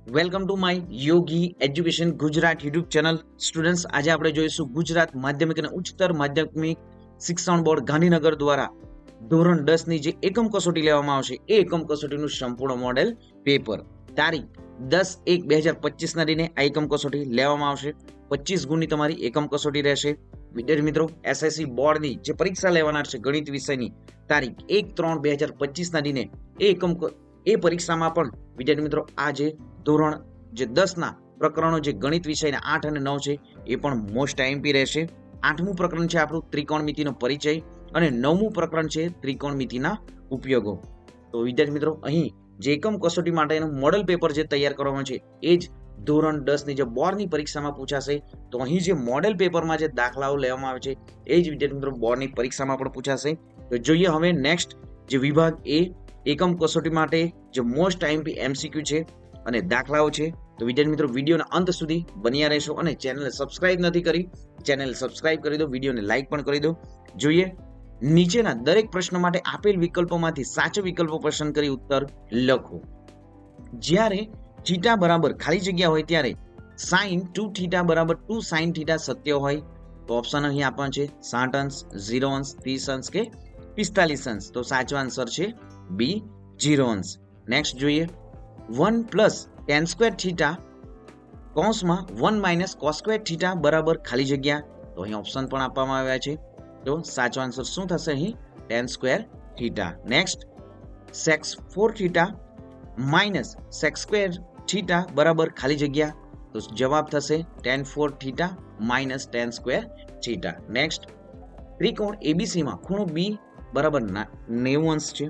Welcome to my Yogi education Gujarat YouTube channel. Students, આજે આપણે જોઈશું ગુજરાત માધ્યમિક અને ઉચ્ચતર માધ્યમિક શિક્ષણ બોર્ડ ગાંધીનગર દ્વારા ધોરણ 10 ની જે એકમ કસોટી લેવામાં આવશે એ એકમ કસોટીનું સંપૂર્ણ મોડેલ પેપર તારીખ 10/1/2025 ના દિને આ એકમ કસોટી લેવામાં આવશે. 25 ગુણની તમારી એકમ કસોટી રહેશે. વિદ્યાર્થી મિત્રો, એસએસસી બોર્ડની જે પરીક્ષા લેવાના છે ગણિત વિષયની તારીખ 1/3/2025 ના દિને એ પરીક્ષામાં પણ વિદ્યાર્થી મિત્રો આ જે ધોરણ જે 10 ના પ્રકરણો જે ગણિત વિષયના 8 અને 9 છે એ પણ મોસ્ટ આઈએમપી રહેશે. 8મું પ્રકરણ છે આપણું ત્રિકોણમિતિનો પરિચય અને 9મું પ્રકરણ છે ત્રિકોણમિતિના ઉપયોગો. તો વિદ્યાર્થી મિત્રો, અહીં જે એકમ કસોટી માટેનું મોડેલ પેપર જે તૈયાર કરવામાં છે એ જ ધોરણ 10 ની જે બોર્ડની પરીક્ષામાં પૂછાશે. તો અહીં જે મોડેલ પેપરમાં જે દાખલાઓ લેવામાં આવે છે એ જ વિદ્યાર્થી મિત્રો બોર્ડની પરીક્ષામાં પણ પૂછાશે. તો જોઈએ હવે નેક્સ્ટ જે વિભાગ એ એકમ કસોટી માટે જે મોસ્ટ આઈએમપી એમસીક્યુ છે અને દાખલાઓ છે. તો વિદ્યાર્થી મિત્રો, વિડીયોના અંત સુધી બન્યા રહેશો અને ચેનલને સબસ્ક્રાઇબ નથી કરી ચેનલ સબસ્ક્રાઇબ કરી દો, વિડીયોને લાઇક પણ કરી દો. જોઈએ, નીચેના દરેક પ્રશ્નો માટે આપેલ વિકલ્પોમાંથી સાચો વિકલ્પ પસંદ કરી ઉત્તર લખો. જ્યારે થીટા બરાબર ખાલી જગ્યા હોય ત્યારે sin 2 થીટા બરાબર 2 sin થીટા સત્ય હોય તો ઓપ્શન અહીં આપવાનું છે 60 અંશ, 0 અંશ, 30 અંશ કે 45 અંશ. તો સાચો આન્સર છે બી, 0 અંશ. નેક્સ્ટ જોઈએ, 1 પ્લસ tan સ્ક્વેર થીટા કૌંસમાં 1 માઇનસ cos સ્ક્વેર થીટા બરાબર ખાલી જગ્યા. તો અહીં ઓપ્શન પણ આપવામાં આવ્યા છે. તો સાચો આન્સર શું થશે અહીં? tan square theta. Next, sec 4 theta minus sec square theta બરાબર ખાલી જગ્યા. તો જવાબ થશે tan 4 theta minus tan square theta. Next, ત્રિકોણ એબીસી માં ખૂણો બી બરાબર 90 અંશ છે,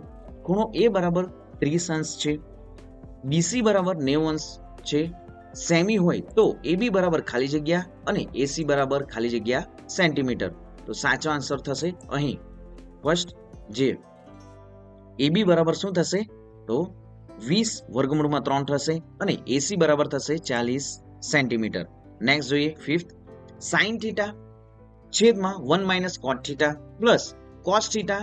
ખૂણો એ બરાબર 30 અંશ છે, બીસી બરાબર 90 અંશ છે, સેમી હોય તો એબી બરાબર ખાલી જગ્યા અને એસી બરાબર ખાલી જગ્યા સેન્ટીમીટર. તો સાચો આન્સર થશે અહીં ફર્સ્ટ જે એબી બરાબર શું થશે? તો 20 વર્ગમૂળમાં 3 થશે અને એસી બરાબર થશે 40 સેન્ટીમીટર. નેક્સ્ટ જોઈએ, ફિફ્થ, સાઇન થીટા છેદમાં 1 માઇનસ કોટ થીટા પ્લસ કોસ થીટા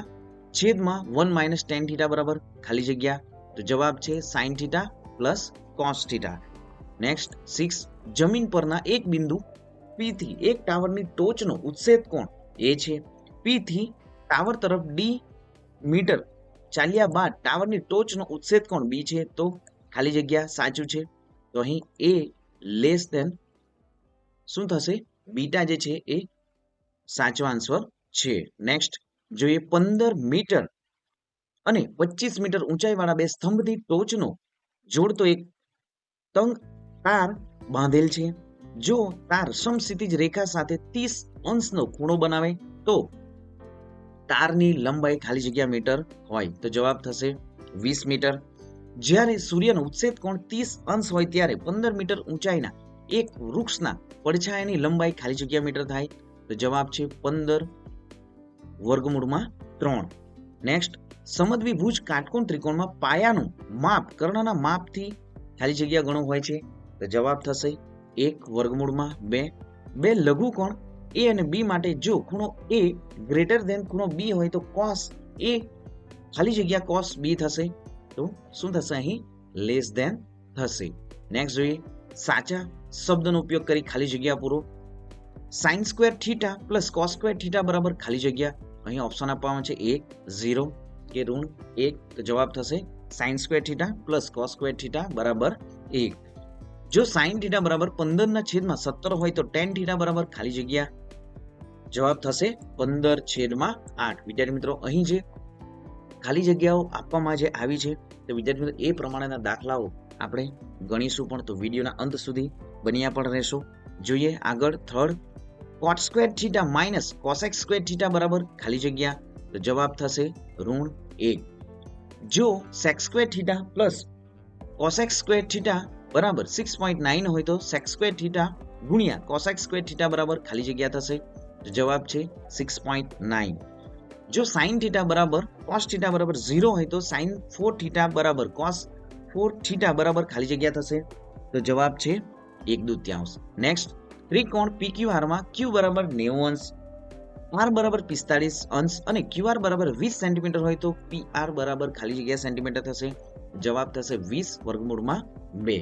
છેદમાં 1 માઇનસ ટેન થીટા બરાબર ખાલી જગ્યા. તો જવાબ છે sine theta plus cos theta. Next 6, જમીન પરના એક બિંદુ પી થી એક ટાવરની ટોચનો ઉત્સેદ કોણ એ છે. પી થી ટાવર તરફ ડી મીટર ચાલ્યા બાદ ટાવરની ટોચનો ઉત્સેદ કોણ બી છે. તો ખાલી જગ્યા સાચું છે. તો અહીં એ લેસ ધેન શું થશે? બીટા જે છે એ સાચો આન્સર છે. નેક્સ્ટ જોઈએ, 15 મીટર અને 25 મીટર ઊંચાઈવાળા બે સ્તંભની ટોચનો જોડતો એક તંગ તાર બાંધેલ છે. જો તાર સમક્ષિતિજ રેખા સાથે 30 અંશનો ખૂણો બનાવે તો તારની લંબાઈ ખાલી જગ્યા મીટર હોય. તો જવાબ થશે 20 મીટર. જ્યારે સૂર્યનો ઉત્સેદ કોણ 30 અંશ હોય ત્યારે 15 મીટર ઊંચાઈના એક વૃક્ષના પડછાયાની લંબાઈ ખાલી જગ્યા મીટર થાય. તો જવાબ છે 15 વર્ગમૂળમાં 3. નેક્સ્ટ, સમદ્વિભુજ કાટકોણ ત્રિકોણમાં પાયાનું માપ કર્ણના માપથી ખાલી જગ્યા ગણું હોય છે. તો જવાબ થશે 1 વર્ગમૂળમાં 2. બે લઘુકોણ એ અને બી માટે જો ખૂણો એ ગ્રેટર ધેન ખૂણો બી હોય તો cos એ ખાલી જગ્યા cos બી થશે. તો શું થશે અહીં? લેસ ધેન થશે. નેક્સ્ટ જોઈએ, સાચા શબ્દનો ઉપયોગ કરી ખાલી જગ્યા પૂરો. Sine square theta plus cos square theta બરાબર ખાલી જગ્યા. અહીં ઓપ્શન આપવામાં છે 1, 0 કે ઋણ 1. તો જવાબ થશે sine square theta plus cos square theta બરાબર 1. જો સાઇન થીટા બરાબર 15/17 હોય તો ટેન થીટા બરાબર ખાલી જગ્યા. જવાબ થશે 15/8. વિદ્યાર્થી મિત્રો, અહીં જે ખાલી જગ્યાઓ આપવામાં જે આવી છે તો વિદ્યાર્થી મિત્રો એ પ્રમાણેના દાખલાઓ આપણે ગણીશું પણ. તો વિડીયોના અંત સુધી બન્યા પણ રહેશો. જોઈએ આગળ, third, cot square theta minus cosec square theta બરાબર ખાલી જગ્યા. તો જવાબ થશે ઋણ 1. જો sec square theta plus cosec square theta બરાબર 6.9 હોય તો સેક સ્ક્વેર થીટા ગુણ્યા કોસેક સ્ક્વેર થીટા બરાબર ખાલી જગ્યા થશે. તો જવાબ છે 6.9. જો સાઇન થીટા બરાબર કોસ થીટા બરાબર 0 હોય તો સાઇન 4 થીટા બરાબર કોસ 4 થીટા બરાબર ખાલી જગ્યા થશે. તો જવાબ છે 1/2. નેક્સ્ટ, ત્રિકોણ PQR માં Q બરાબર 90 અંશ, R બરાબર 45 અંશ અને QR બરાબર 20 સેન્ટીમીટર હોય તો PR બરાબર ખાલી જગ્યા સેન્ટીમીટર થશે. જવાબ થશે 20 વર્ગમૂળમાં 2.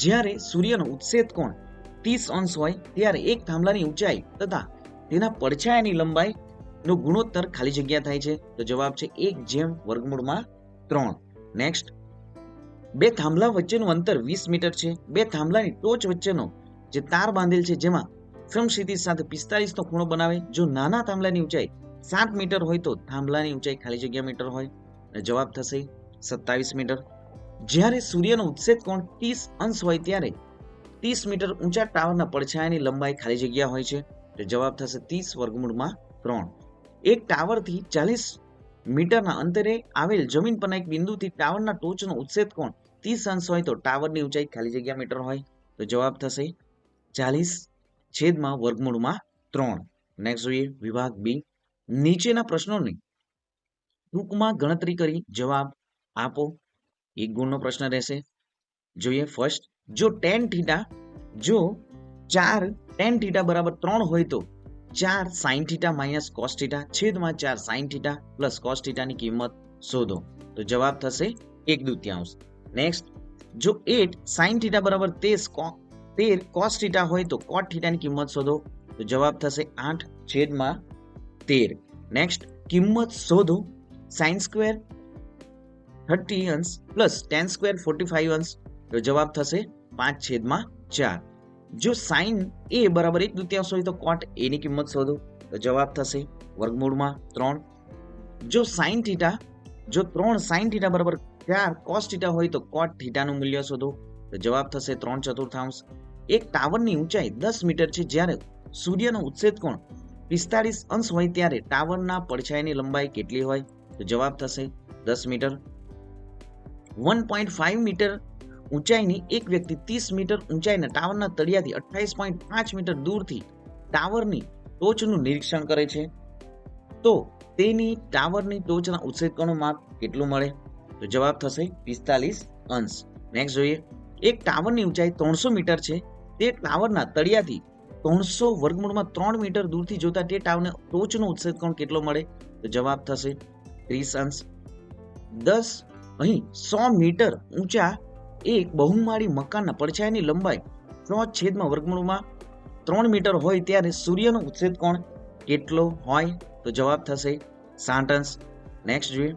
જ્યારે સૂર્યનો ઉત્સેદ કોણ 30 અંશ હોય ત્યારે એક થાંભલાની ઊંચાઈ તથા તેના પડછાયાની લંબાઈનો ગુણોત્તર ખાલી જગ્યા થાય છે. તો જવાબ છે 1/3. નેક્સ્ટ, બે થાંભલા વચ્ચેનું અંતર 20 મીટર છે. બે થાંભલાની ટોચ વચ્ચેનો જે તાર બાંધેલ છે જેમાં ફ્રમ ક્ષિતિજ સાથે 45 નો ખૂણો બનાવે. જો નાના થાંભલાની ઊંચાઈ 7 મીટર હોય તો થાંભલાની ઊંચાઈ ખાલી જગ્યા મીટર હોય. જવાબ થશે 27 મીટર. જ્યારે સૂર્યનો ઉત્સેદ કોણ 30 અંશ હોય ત્યારે 30 મીટર ઊંચા ટાવરના પડછાયાની લંબાઈ ખાલી જગ્યા હોય છે. તો જવાબ થશે 30/3. એક ટાવરથી 40 મીટરના અંતરે આવેલ જમીન પરના એક બિંદુથી ટાવરના ટોચનો ઉત્સેદ કોણ 30 અંશ હોય તો ટાવરની ઊંચાઈ ખાલી જગ્યા મીટર હોય. તો જવાબ થશે 40/3. નેક્સ્ટ જોઈએ વિભાગ બી. નીચેના પ્રશ્નોની ટૂંકમાં ગણતરી કરી જવાબ આપો. 1 ગુણનો પ્રશ્ન રહેશે. જોઈએ ફર્સ્ટ, જો tan θ 3 હોય તો 4 sin θ માઇનસ cos θ છેદમાં 4 sin θ પ્લસ cos θ ની કિંમત શોધો. તો જવાબ થશે 1/2. નેક્સ્ટ, જો 8 sin θ 13 cos θ હોય તો cot θ ની કિંમત શોધો. તો જવાબ થશે 8/13. નેક્સ્ટ, કિંમત શોધો sin સ્ક્વેર 30 અંશ પ્લસ tan સ્ક્વેર 45 અંશ. તો જવાબ થશે 5/4. જો sin a બરાબર 1/2 હોય તો cot a ની કિંમત શોધો. તો જવાબ થશે √3. જો 3 sin θ બરાબર 4 cos θ હોય તો cot θ નું મૂલ્ય શોધો. તો જવાબ થશે 3/4. એક ટાવરની ઊંચાઈ 10 મીટર છે જ્યારે સૂર્યનો ઉત્સેદ કોણ 45 અંશ હોય ત્યારે ટાવરના પડછાયાની લંબાઈ કેટલી હોય? તો જવાબ થશે 10 મીટર. 1.5 મીટર ઊંચાઈની એક વ્યક્તિ 30 મીટર ઊંચાઈના ટાવરના તળિયાથી 28.5 મીટર દૂરથી ટાવરની ટોચનું નિરીક્ષણ કરે છે તો તેની ટાવરની ટોચના ઉત્સેદકોનું માપ કેટલું મળે? તો જવાબ થશે 45 અંશ. નેક્સ્ટ જોઈએ, એક ટાવરની ઊંચાઈ 300 મીટર છે. તે ટાવરના તળિયાથી 300 √3 મીટર દૂરથી જોતા તે ટાવરને ટોચનો ઉત્સેદકોણ કેટલો મળે? તો જવાબ થશે 30 અંશ. 100 મીટર ઊંચા એક બહુમાળી મકાનના પડછાયાની લંબાઈ 100/3 મીટર હોય ત્યારે સૂર્યનો ઉત્સેદ કોણ કેટલો હોય? તો જવાબ થશે 60 અંશ. નેક્સ્ટ જોઈએ,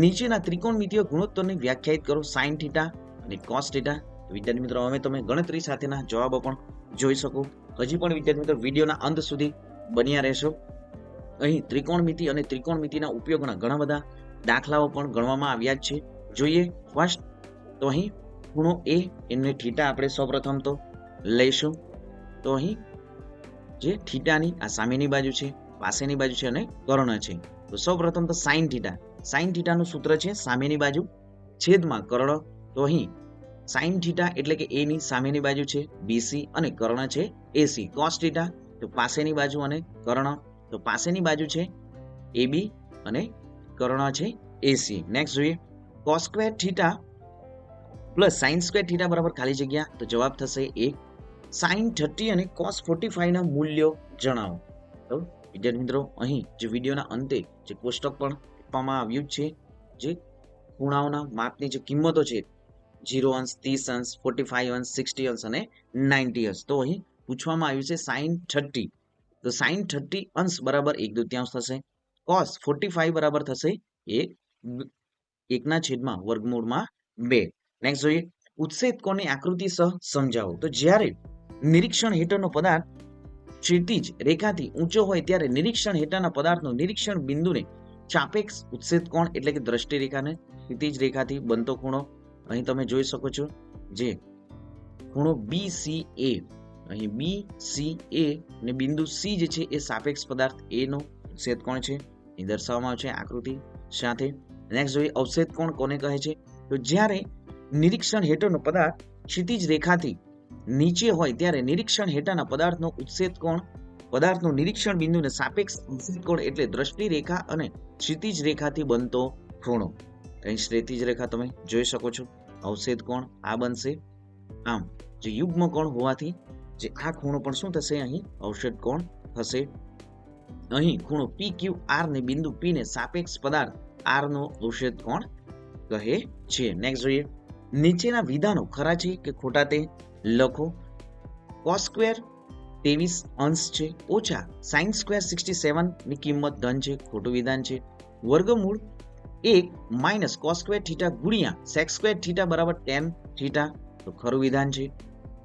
નીચેના ત્રિકોણમિતિય ગુણોત્તરને વ્યાખ્યાયિત કરો sin θ અને cos θ. વિદ્યાર્થી મિત્રો હવે તમે ગણતરી સાથેના જવાબો પણ જોઈ શકો. હજી પણ વિદ્યાર્થી મિત્રો વિડીયોના અંત સુધી બન્યા રહેશો. અહીં ત્રિકોણમિતિ અને ત્રિકોણમિતિના ઉપયોગના ઘણા બધા દાખલાઓ પણ ગણવામાં આવ્યા છે. જોઈએ ફર્સ્ટ, તો અહીં ખૂણો એ એમને θ આપણે સૌપ્રથમ તો લઈશું. તો અહીં જે થીટાની આ સામેની બાજુ છે, પાસેની બાજુ છે અને કર્ણ છે. તો સૌપ્રથમ તો sin θ. sin θ નું સૂત્ર છે સામેની બાજુ છેદમાં કર્ણ. તો અહીં sin θ એટલે કે a ની સામેની બાજુ છે BC અને કર્ણ છે AC. cos θ તો પાસેની બાજુ અને કર્ણ. તો પાસેની બાજુ છે AB અને કર્ણ છે AC. નેક્સ્ટ જોઈએ, cos square θ plus sin square θ બરાબર ખાલી જગ્યા. તો જવાબ થશે 1. sin 30 અને cos 45 ના મૂલ્યો જણાવો. તો વિદ્યાર્થી મિત્રો અહીં જે વિડીયોના અંતે જે કોષ્ટક પણ આપવામાં આવ્યું છે જે ખૂણાઓના માપની જે કિંમતો છે 0 અંશ 30 અંશ 45 અંશ 60 અંશ અને 90 અંશ. તો અહીં પૂછવામાં આવ્યું છે sin 30. તો sin 30 અંશ બરાબર 1/2 થશે. cos 45 બરાબર થશે 1/2. નેક્સ્ટ જોઈએ, ઉત્સેદ કોણની આકૃતિ સહ સમજાવો. તો જ્યારે નિરીક્ષણ હેઠળનો પદાર્થ ક્ષિતિજ રેખાથી ઊંચો હોય ત્યારે નિરીક્ષણ હેઠળના પદાર્થનો નિરીક્ષણ બિંદુને સાપેક્ષ ઉત્સેદ કોણ એટલે કે દ્રષ્ટિ રેખાને ક્ષિતિજ રેખાથી બનતો ખૂણો અહીં તમે જોઈ શકો છો. જે ખૂણો BCA, અહીં BCA ને બિંદુ C જે છે એ સાપેક્ષ પદાર્થ A નો ઉત્સેદ કોણ છે એ દર્શાવવામાં આવે છે આકૃતિ સાથે. નેક્સ્ટ જોઈએ, અવક્ષેપ કોણ કોને કહે છે? તો જ્યારે નિરીક્ષણ હેઠળનો પદાર્થ ક્ષિતિજ રેખાથી નીચે હોય ત્યારે નિરીક્ષણ હેઠળના પદાર્થનો ઉત્સેદ કોણ પદાર્થનું નિરીક્ષણ બિંદુને સાપેક્ષ ઉત્સેદ કોણ એટલે દ્રષ્ટિ રેખા અને ક્ષિતિજ રેખાથી બનતો ખૂણો. અહીં ક્ષિતિજ રેખા તમે જોઈ શકો છો. અવક્ષેપ કોણ આ બનશે આમ, જે યુગ્મ કોણ હોવાથી જે આ ખૂણો પણ શું થશે અહીં અવક્ષેપ કોણ થશે. અહીં ખૂણો PQR ને બિંદુ P ને સાપેક્ષ પદાર્થ R નો અવક્ષેપ કોણ કહે છે. નેક્સ્ટ જોઈએ, નીચેના વિધાનો ખરા છે કે ખોટા તે લખો. કોસ સ્ક્વેર 23 અંશ છે ઓછા સાઇન સ્ક્વેર 67 ની કિંમત ધન છે, ખોટું વિધાન છે. વર્ગમૂળ 1 માઇનસ કોસ સ્ક્વેર થીટા ગુણ્યા સેક સ્ક્વેર થીટા બરાબર tan થીટા, તો ખરું વિધાન છે.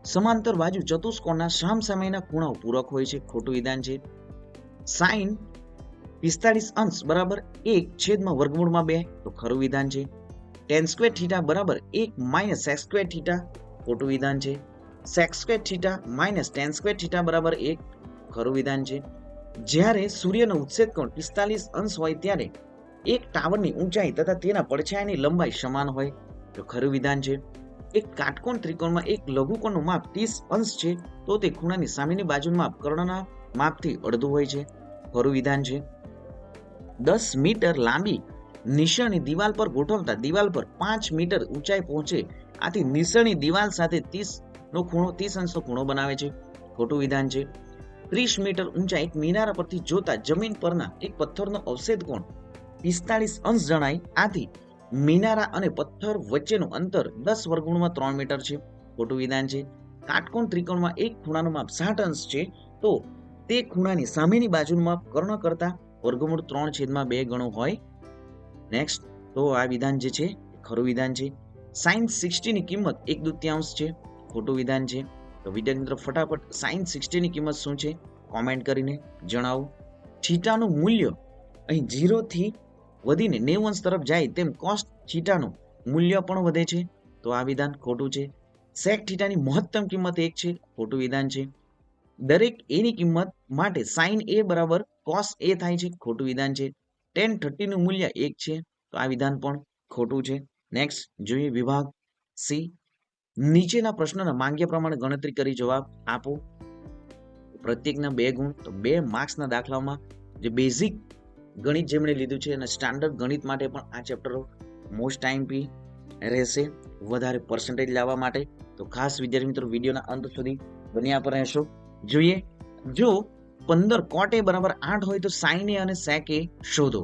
સમાંતર બાજુ ચતુષ્કોણના સામસામેના ખૂણાઓ પૂરક હોય છે, ખોટું વિધાન છે. સાઇન 45 અંશ બરાબર 1 છેદમાં વર્ગમૂળમાં 2, તો ખરું વિધાન છે. tan સ્ક્વેર થીટા બરાબર 1 માઇનસ સેક સ્ક્વેર થીટા, ખોટું વિધાન છે. Sec square theta minus tan square theta બરાબર 1, ખરું વિધાન છે. જ્યારે સૂર્યનો ઉત્સેદ કોણ 45 અંશ હોય ત્યારે એક ટાવરની ઊંચાઈ તથા તેના પડછાયાની લંબાઈ સમાન હોય, તો ખરું વિધાન છે. એક કાટકોણ ત્રિકોણમાં એક લઘુકોણનું માપ 30 અંશ છે તો તે ખૂણાની સામેની બાજુનું માપ કર્ણના માપથી અડધું હોય છે, ખરું વિધાન છે. 10 મીટર લાંબી નિસરણી દિવાલ પર ગોઠવતા દિવાલ પર 5 મીટર ઊંચાઈ પહોંચે, આથી નિસરણી દિવાલ સાથે 30 અંશનો ખૂણો બનાવે છે, ખોટું વિધાન છે. 30 મીટર ઊંચા એક મિનારા પરથી જોતા જમીન પરના એક પથ્થરનો અવશેદ કોણ 45 અંશ જણાય, આથી મિનારા અને પથ્થર વચ્ચેનું અંતર 10 વર્ગમૂળમાં 3 મીટર છે, ખોટું વિધાન છે. કાટકોણ ત્રિકોણમાં એક ખૂણાનું માપ 60 અંશ છે તો તે ખૂણાની સામેની બાજુનું માપ કર્ણ કરતા વર્ગમૂળ 3/2 ગણું હોય. નેક્સ્ટ, તો આ વિધાન જે છે ખરું વિધાન છે. સાઇન 60 ની કિંમત 1/2 છે, ખોટું વિધાન છે. તો વિદ્યાર્થી મિત્રો ફટાફટ સાઇન 60 ની કિંમત શું છે કોમેન્ટ કરીને જણાવો. થીટાનું મૂલ્ય અહીં 0 થી વધીને 90 અંશ તરફ જાય તેમ કોસ થીટાનું મૂલ્ય પણ વધે છે, તો આ વિધાન ખોટું છે. સેક થીટાની મહત્તમ કિંમત 1 છે, ખોટું વિધાન છે. દરેક એની કિંમત માટે સાઇન એ બરાબર કોસ એ થાય છે, ખોટું વિધાન છે. tan 30 નું મૂલ્ય 1 છે, તો આ વિધાન પણ ખોટું છે. નેક્સ્ટ જોઈએ વિભાગ સી. નીચેના પ્રશ્નોના માંગ્યા પ્રમાણે ગણતરી કરી જવાબ આપો. પ્રત્યેકના 2 ગુણ, તો 2 માર્ક્સના દાખલામાં જે બેઝિક ગણિત જેમણે લીધું છે અને સ્ટાન્ડર્ડ ગણિત માટે પણ આ ચેપ્ટરો મોસ્ટ આઈએમપી રહેશે વધારે પર્સન્ટેજ લાવવા માટે. તો ખાસ વિદ્યાર્થી મિત્રો વિડીયોના અંત સુધી બન્યા પર રહેશો. જોઈએ, જો 15 કોટ એ બરાબર 8 હોય તો સાઇન એ અને સેક એ શોધો.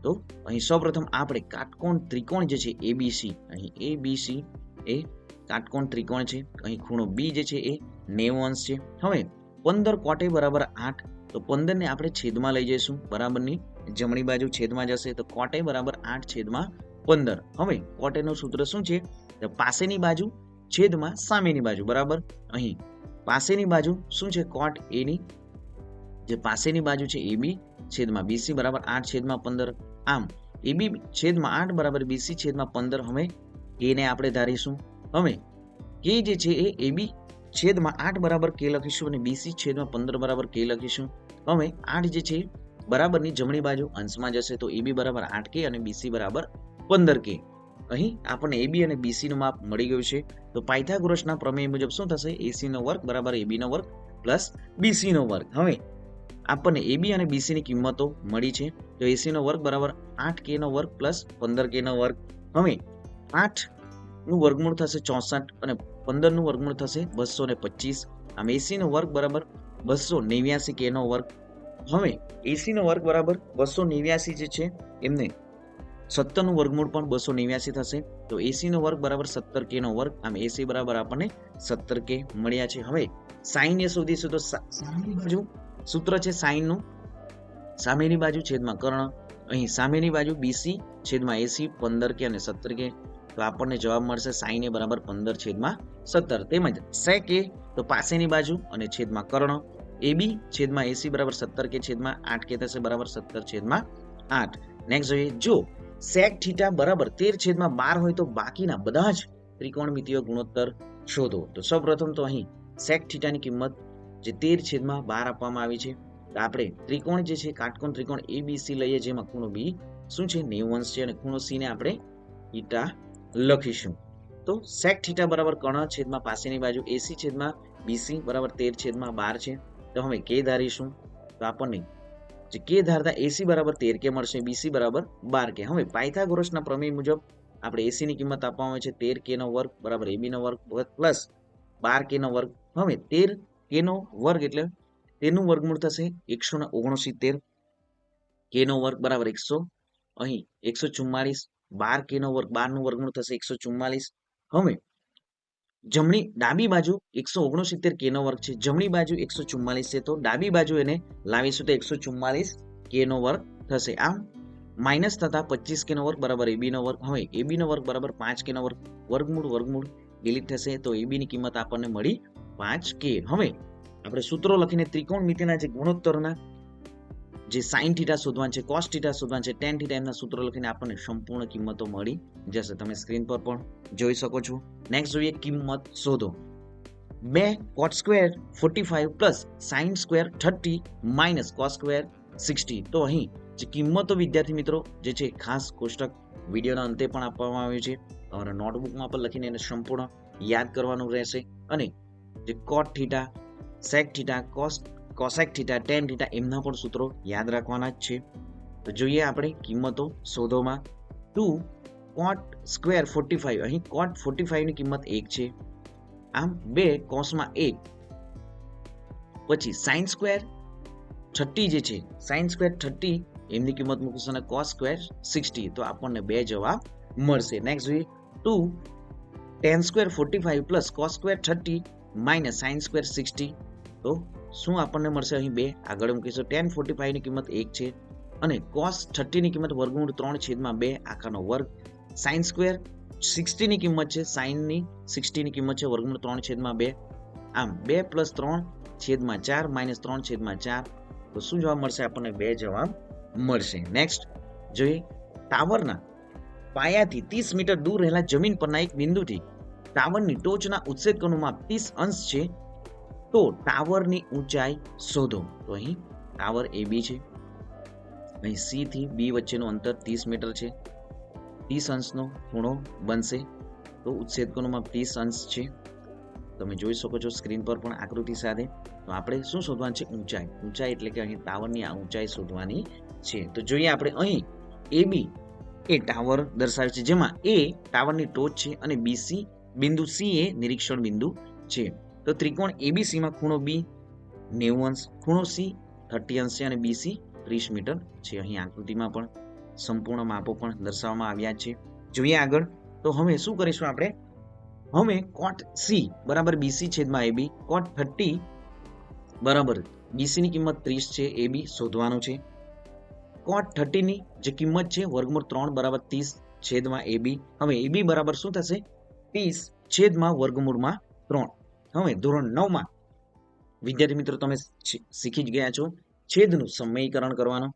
તો અહીં સૌપ્રથમ આપણે કાટકોણ ત્રિકોણ જે છે એબીસી, અહીં એબીસી એ કાટકોણ ત્રિકોણ છે, અહીં ખૂણો બી જે છે એ 90 અંશ છે. હવે 15 કોટ એ બરાબર 8, તો 15 ને આપણે છેદમાં લઈ જઈશું, બરાબરની જમણી બાજુ છેદમાં જશે, તો કોટ એ બરાબર 8/15. હવે કોટ એનું સૂત્ર શું છે, તો પાસેની બાજુ છેદમાં સામેની બાજુ, બરાબર. અહીં પાસેની બાજુ શું છે કોટ એની, જે પાસેની બાજુ છે એબી છેદમાં બીસી બરાબર 8/15. આમ એબી છેદમાં 8 બરાબર બીસી છેદમાં 15. હવે કે ને આપણે ધારીશું. હવે કે જે છે એ એબી છેદમાં 8 બરાબર કે લખીશું અને બીસી છેદમાં 15 બરાબર કે લખીશું. હવે 8 જે છે બરાબરની જમણી બાજુ અંશમાં જશે, તો એબી બરાબર 8 કે અને બીસી બરાબર 15 કે. અહીં આપણને એબી અને બીસી નું માપ મળી ગયું છે. તો પાયથાગોરસના પ્રમેય મુજબ શું થશે, એસી નો વર્ગ બરાબર એબી નો વર્ગ પ્લસ બીસી નો વર્ગ. હવે આપણને એબી અને બીસી ની કિંમતો મળી છે, તો એસી નો વર્ગ બરાબર 8k નો વર્ગ પ્લસ 15k નો વર્ગ. હવે 8 નું વર્ગમૂળ થશે 64 અને 15 નું વર્ગમૂળ થશે 225. આમ એસી નો વર્ગ બરાબર 289k નો વર્ગ. હવે એસી નો વર્ગ બરાબર 289 જે છે એમને 17 નું વર્ગમૂળ પણ 289 થશે, તો એસી નો વર્ગ બરાબર 17k નો વર્ગ. આમ એસી બરાબર આપણને 17k મળ્યા છે. હવે સાઇન એ શોધીશું, તો સામેની બાજુ સૂત્ર છે સાઇન નું, સામેની બાજુ છેદમાં કર્ણ. અહીં સામેની બાજુ બીસી છેદમાં એસી 15k અને 17k, તો આપણને જવાબ મળશે સાઇન એ બરાબર 15/17. તેમજ સેક એ, તો પાસેની બાજુ અને છેદમાં કર્ણ. એબી છેદમાં એસી બરાબર 17k છેદમાં 8k થશે બરાબર 17/8. નેક્સ્ટ જોઈએ, જો સેક થીટા બરાબર 13/12 હોય તો બાકીના બધા જ ત્રિકોણમિતિય ગુણોત્તર શોધો. તો સૌપ્રથમ તો અહીં સેક થીટાની કિંમત જે 13/12 આપવામાં આવી છે, તો આપણે ત્રિકોણ જે છે કાટકોણ ત્રિકોણ એબીસી લઈએ, જેમાં ખૂણો બી શું છે 90 અંશ છે અને ખૂણો સી ને આપણે થીટા લખીશું. તો સેક થીટા બરાબર કર્ણ છેદમાં પાસેની બાજુ એસી છેદમાં બીસી બરાબર 13/12 છે. તો હવે કે ધારીશું, તો આપણને જે કે ધારતા એસી બરાબર 13k મળશે, બીસી બરાબર 12k. હવે પાયથાગોરસના પ્રમેય મુજબ આપણે એસી ની કિંમત આપવામાં આવે છે 13k નો વર્ગ બરાબર એબી નો વર્ગ પ્લસ 12k નો વર્ગ. હવે 13k નો વર્ગ એટલે તેનું વર્ગમૂળ થશે 169, k નો વર્ગ બરાબર 100, અહીં 144, 12k નો વર્ગ 12 નું વર્ગમૂળ થશે 144, હવે ડાબી બાજુ 169 કે નો વર્ગ છે, જમણી બાજુ 144 છે, તો ડાબી બાજુ એને લાવીશું તો 144 કે નો વર્ગ થશે. આમ માઇનસ થતા 25 કે નો વર્ગ બરાબર એબી નો વર્ગ. હવે એબી નો વર્ગ બરાબર 5 કે નો વર્ગ, વર્ગમૂળ ડિલીટ થશે, તો એબી ની કિંમત આપણને મળી 5 કે. હવે આપણે સૂત્રો લખીને ત્રિકોણમિતિના જે ગુણોત્તરના જે સાઇન થીટા શોધવાનું છે, કોસ થીટા શોધવાનું છે, ટેન થીટા એમના સૂત્રો લખીને આપણને સંપૂર્ણ કિંમતો મળી જશે. તમે સ્ક્રીન પર પણ જોઈ શકો છો. નેક્સ્ટ જોઈએ કિંમત શોધો. 2 cot square 45 plus sine square 30 minus cos square 60. તો અહીં જે કિંમતો વિદ્યાર્થી મિત્રો જે છે ખાસ કોષ્ટક વિડીયોના અંતે પણ આપવામાં આવ્યું છે, તમારા નોટબુકમાં પણ લખીને એને સંપૂર્ણ યાદ કરવાનું રહેશે. અને જે cot theta, sec theta, cosec theta, tan theta એમના પણ સૂત્રો યાદ રાખવાના જ છે. તો જોઈએ આપણે કિંમતો શોધોમાં. 2 cot સ્ક્વેર 45, અહીં cot 45 ની કિંમત 1 છે, આમ 2 કોસમાં 1. પછી સાઇન સ્ક્વેર 30 જે છે, સાઇન સ્ક્વેર 30 એમની કિંમત મૂકીશું અને કોસ સ્ક્વેર 60, તો આપણને 2 જવાબ મળશે. નેક્સ્ટ જોઈએ 2 tan square 45 plus cos square 30 minus sine square 60, તો શું આપણને મળશે? અહીં 2 આગળ મૂકીશું. tan 45 ની કિંમત 1 છે અને cos 30 ની કિંમત વર્ગમૂળ 3/2 આખાનો વર્ગ. સાઇન સ્ક્વેર 60 ની કિંમત છે, સાઇનની 60 ની કિંમત છે વર્ગમૂળ 3/2, આમ 2 + 3/4 માઇનસ 3/4, તો શું જવાબ મળશે? આપણને 2 જવાબ મળશે. નેક્સ્ટ જોઈએ ટાવરના પાયાથી 30 મીટર દૂર રહેલા જમીન પરના એક બિંદુથી ટાવરની ટોચના ઉત્સેદ કોણનું માપ 30 અંશ છે, તો ટાવરની ઊંચાઈ શોધો. તો અહીં ટાવર AB છે, અહીં C થી B વચ્ચેનું અંતર 30 મીટર છે, 30 અંશનો ખૂણો બનશે, તો ઉત્સેદ કોણનું માપ 30 અંશ છે. તમે જોઈ શકો છો સ્ક્રીન પર પણ આકૃતિ સાથે. તો આપણે શું શોધવાનું છે? ઊંચાઈ. ઊંચાઈ એટલે કે અહીં ટાવરની આ ઊંચાઈ શોધવાની છે. તો જોઈએ આપણે અહીં AB એ ટાવર દર્શાવે છે, જેમાં A ટાવરની ટોચ છે અને BC બિંદુ C એ નિરીક્ષણ બિંદુ છે. તો ત્રિકોણ ABC માં ખૂણો B 90 અંશ, ખૂણો C 30 અંશ છે અને BC 30 મીટર છે. અહીં આકૃતિમાં પણ સંપૂર્ણ માપો પણ દર્શાવવામાં આવ્યા છે. જોઈએ આગળ. તો હવે શું કરીશું આપણે? હવે cot C બરાબર BC છેદમાં AB, cot 30 બરાબર BC ની કિંમત 30 છે, AB શોધવાનું છે. cot 30 ની જે કિંમત છે વર્ગમૂળ 3 બરાબર 30 છેદમાં AB. હવે AB બરાબર શું થશે? 30 છેદમાં વર્ગમૂળમાં 3. હવે ધોરણ 9 માં વિદ્યાર્થી મિત્રો તમે શીખી જ ગયા છો છેદનું સમયીકરણ કરવાનું.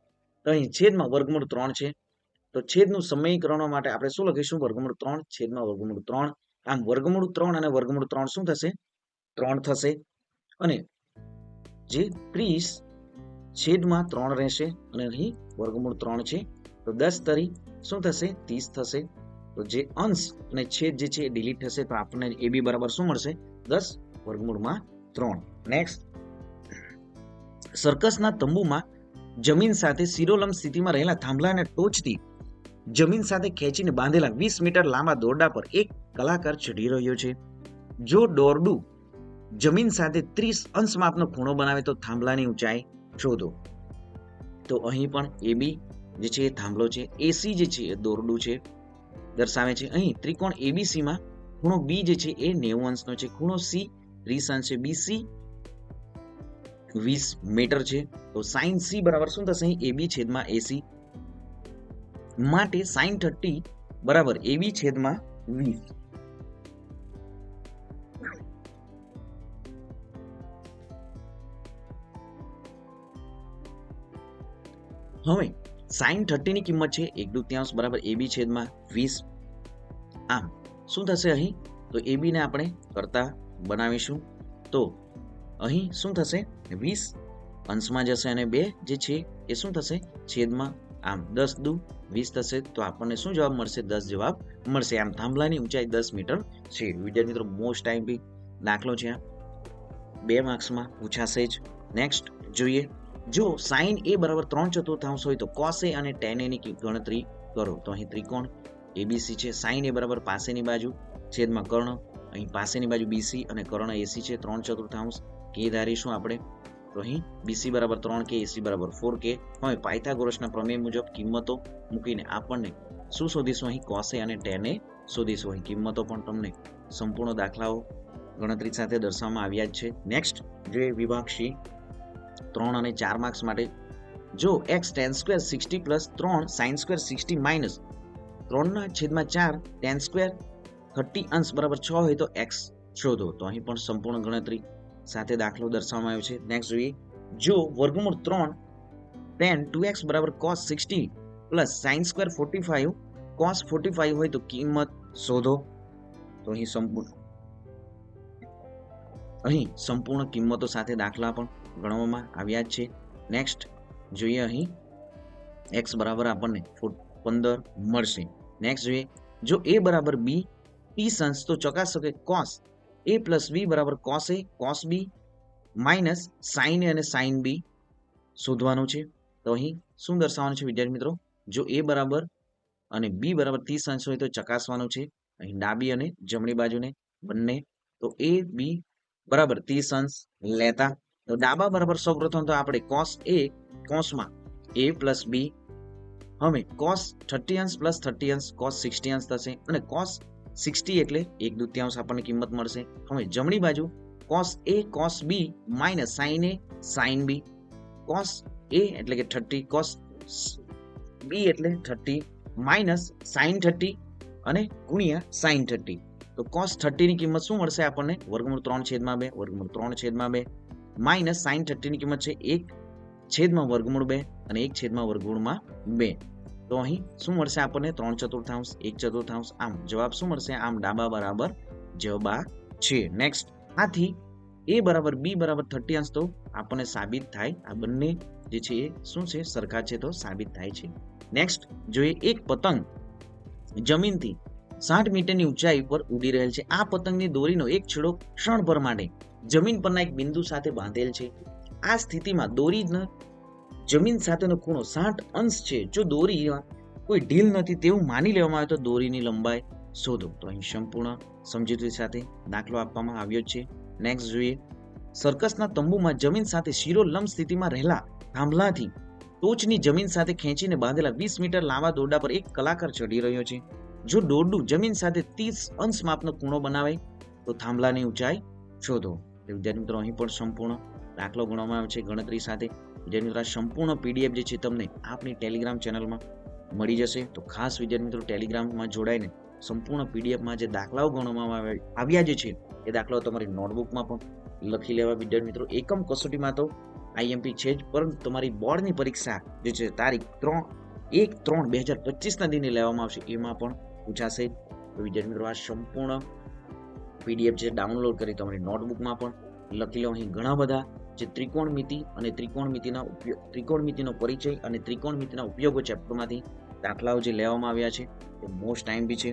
તો અહીં છેદમાં વર્ગમૂળ 3 છે, તો છેદનું સમયીકરણ માટે આપણે શું લખીશું? વર્ગમૂળ 3 છેદમાં વર્ગમૂળ 3. આમ વર્ગમૂળ 3 અને વર્ગમૂળ 3 શું થશે? 3 થશે. અને જે 30 છેદમાં 3 રહેશે અને અહીં વર્ગમૂળ 3 છે, તો 10 તરી શું થશે? 30 થશે. તો જે અંશ અને છેદ જે છે એ ડિલીટ થશે, તો આપણને AB બરાબર શું મળશે? 10 વર્ગમૂળમાં 3. નેક્સ્ટ, સર્કસના તંબુમાં જમીન સાથે શિરોલંબ સ્થિતિમાં રહેલા થાંભલાને ટોચથી જમીન સાથે ખેંચીને બાંધેલા 20 મીટર લાંબા દોરડા પર એક કલાકાર ચઢી રહ્યો છે. જો દોરડું જમીન સાથે 30 અંશ માપનો ખૂણો બનાવે તો થાંભલાની ઊંચાઈ શોધો. તો અહીં પણ AB જે છે એ થાંભલો છે, AC જે છે એ દોરડું છે દર્શાવે છે. અહીં ત્રિકોણ ABC માં ખૂણો B જે છે એ 90 અંશનો છે, ખૂણો C 30 અંશ છે, BC 20 મીટર છે. તો sin C બરાબર શું થશે? અહીં AB છેદમાં AC, માટે sin 30 બરાબર AB છેદમાં 20. હવે sin 30 ની કિંમત છે 1/2 બરાબર AB છેદમાં 20. આમ શું થશે અહીં? તો AB ને આપણે કરતા બનાવીશું, તો અહીં શું થશે? 20 અંશમાં જશે અને 2 જે છે એ શું થશે? છેદમાં. આમ 10 દુ 20 થશે, તો આપણને શું જવાબ મળશે? 10 જવાબ મળશે. આમ થાંભલાની ઊંચાઈ 10 મીટર છે. વિદ્યાર્થી મિત્રો મોસ્ટ ટાઈમથી દાખલો છે, 2 માર્ક્સમાં પૂછાશે જ. નેક્સ્ટ જોઈએ, જો sin A બરાબર 3/4 હોય તો cos A અને tan A ની ગણતરી કરો. તો અહીં ત્રિકોણ ABC છે, sin A બરાબર પાસેની બાજુ છેદમાં કર્ણ, અહીં પાસેની બાજુ BC અને કર્ણ AC છે 3/4 કે ધારીશું આપણે. તો અહીં BC બરાબર 3K, AC બરાબર 4K. હવે પાયથાગોરસના પ્રમેય મુજબ કિંમતો મૂકીને આપણને શું શોધીશું? અહીં cos A અને tan A શોધીશું. અહીં કિંમતો પણ તમને સંપૂર્ણ દાખલાઓ ગણતરી સાથે દર્શાવવામાં આવ્યા જ છે. નેક્સ્ટ જોઈએ વિભાગ સી 3 અને 4 માર્ક્સ માટે. જો x tan square 60 plus 3 sin square 60 minus 3/4 tan square 30 અંશ બરાબર 6 હોય તો x શોધો. તો અહીં પણ સંપૂર્ણ ગણતરી સાથે દાખલો દર્શાવવામાં આવ્યો છે. નેક્સ્ટ જોઈએ જો વર્ગમૂળ 3 tan 2x બરાબર cos 60 plus sin square 45 cos 45 હોય તો કિંમત શોધો. તો અહીં સંપૂર્ણ કિંમતો સાથે દાખલા પણ ગણવામાં આવ્યા છે. નેક્સ્ટ જોઈએ અહીં x બરાબર આપણને 15 મળશે. નેક્સ્ટ જોઈએ જો a બરાબર b t અંશ તો ચકાસો કે cos a પ્લસ b બરાબર cos a cos b minus sin a અને sin b શોધવાનું છે. તો અહીં શું દર્શાવવાનું છે વિદ્યાર્થી મિત્રો? જો a બરાબર અને b બરાબર 30 અંશ હોય તો ચકાસવાનું છે. અહીં ડાબી અને જમણી બાજુને બંને તો a b બરાબર 30 અંશ લેતા તો ડાબા બરાબર સૌપ્રથમ તો આપણે cos a કોસમાં a plus b હવે cos 30 અંશ પ્લસ 30 અંશ cos 60 અંશ થશે અને cos 60 એટલે 1/2 આપણને કિંમત મળશે. હવે જમણી બાજુ cos a cos b minus sin a sin b cos a એટલે કે 30 cos b એટલે 30 માઇનસ sin 30 અને ગુણ્યા sin 30 તો cos 30 ની કિંમત શું મળશે આપણને? વર્ગમૂળ 3/2 વર્ગમૂળ 3/2 માઇનસ sin 30 ની કિંમત છે 1/2 અને 1/2. તો અહીં શું મળશે આપણને? 3/4 1/4 આમ જવાબ શું મળશે? આમ ડાબા બરાબર જવાબ છે. નેક્સ્ટ આથી a બરાબર b બરાબર 30 અંશ તો આપણને સાબિત થાય આ બંને જે છે એ શું છે? સરખા છે તો સાબિત થાય છે. નેક્સ્ટ જોઈએ એક પતંગ જમીનથી 60 મીટરની ઊંચાઈ પર ઉડી રહેલ છે. આ પતંગની દોરીનો એક છેડો ક્ષણભર માટે જમીન પરના એક બિંદુ સાથે બાંધેલ છે. આ સ્થિતિમાં દોરીનો જમીન સાથેનો ખૂણો 60 અંશ છે. જો દોરીમાં કોઈ ઢીલ નથી તેવું માની લેવામાં આવે તો દોરીની લંબાઈ શોધો. તો અહીં સંપૂર્ણ સમજૂતી સાથે દાખલો આપવામાં આવ્યો છે. નેક્સ્ટ જોઈએ સર્કસના તંબુમાં જમીન સાથે શિરોલંબ સ્થિતિમાં રહેલા થાંભલાથી ટોચની જમીન સાથે ખેંચીને બાંધેલા 20 મીટર લાંબા દોરડા પર એક કલાકાર ચડી રહ્યો છે. જો દોરડું જમીન સાથે 30 અંશ માપનો ખૂણો બનાવે તો થાંભલાની ઊંચાઈ શોધો. વિદ્યાર્થી મિત્રો અહીં પણ સંપૂર્ણ દાખલો ગણવામાં આવ્યો છે ગણતરી સાથે. વિદ્યાર્થી મિત્રો સંપૂર્ણ પીડીએફ જે છે તમને આપની ટેલિગ્રામ ચેનલમાં મળી જશે. તો ખાસ વિદ્યાર્થી મિત્રો ટેલિગ્રામમાં જોડાઈને સંપૂર્ણ પીડીએફમાં જે દાખલાઓ ગણવામાં આવ્યા જે છે એ દાખલાઓ તમારી નોટબુકમાં પણ લખી લેવા. વિદ્યાર્થી મિત્રો એકમ કસોટીમાં તો IMP છે જ પરંતુ તમારી બોર્ડની પરીક્ષા જે છે તારીખ 1/3/2025 ના દિને લેવામાં આવશે એમાં પણ પૂછાશે. તો વિદ્યાર્થી મિત્રો આ સંપૂર્ણ પીડીએફ જે ડાઉનલોડ કરી તમારી નોટબુકમાં પણ લખી લો. અહીં ઘણા બધા જે ત્રિકોણમિતિ અને ત્રિકોણમિતિનો પરિચય અને ત્રિકોણમિતિના ઉપયોગો ચેપ્ટરમાંથી દાખલાઓ જે લેવામાં આવ્યા છે તે મોસ્ટ ટાઈમ બી છે.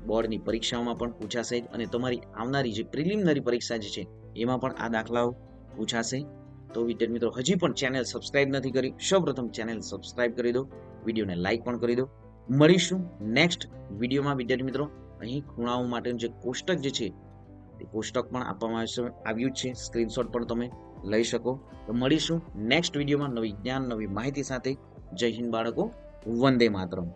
બોર્ડની પરીક્ષાઓમાં પણ પૂછાશે અને તમારી આવનારી જે પ્રિલિમિનરી પરીક્ષા જે છે એમાં પણ આ દાખલાઓ પૂછાશે. તો વિદ્યાર્થી મિત્રો હજી પણ ચેનલ સબસ્ક્રાઇબ નથી કરી સૌપ્રથમ ચેનલ સબસ્ક્રાઇબ કરી દો, વિડીયોને લાઇક પણ કરી દો. મળીશું નેક્સ્ટ વિડીયોમાં. વિદ્યાર્થી મિત્રો અહીં ખૂણાઓ માટેનું જે કોષ્ટક જે છે તે કોષ્ટક પણ આપવામાં આવ્યું છે, સ્ક્રીનશોટ પણ તમે લઈ શકો. તો મળીશું નેક્સ્ટ વિડીયોમાં નવી જ્ઞાન નવી માહિતી સાથે. જય હિન્દ બાળકો, વંદે માતરમ.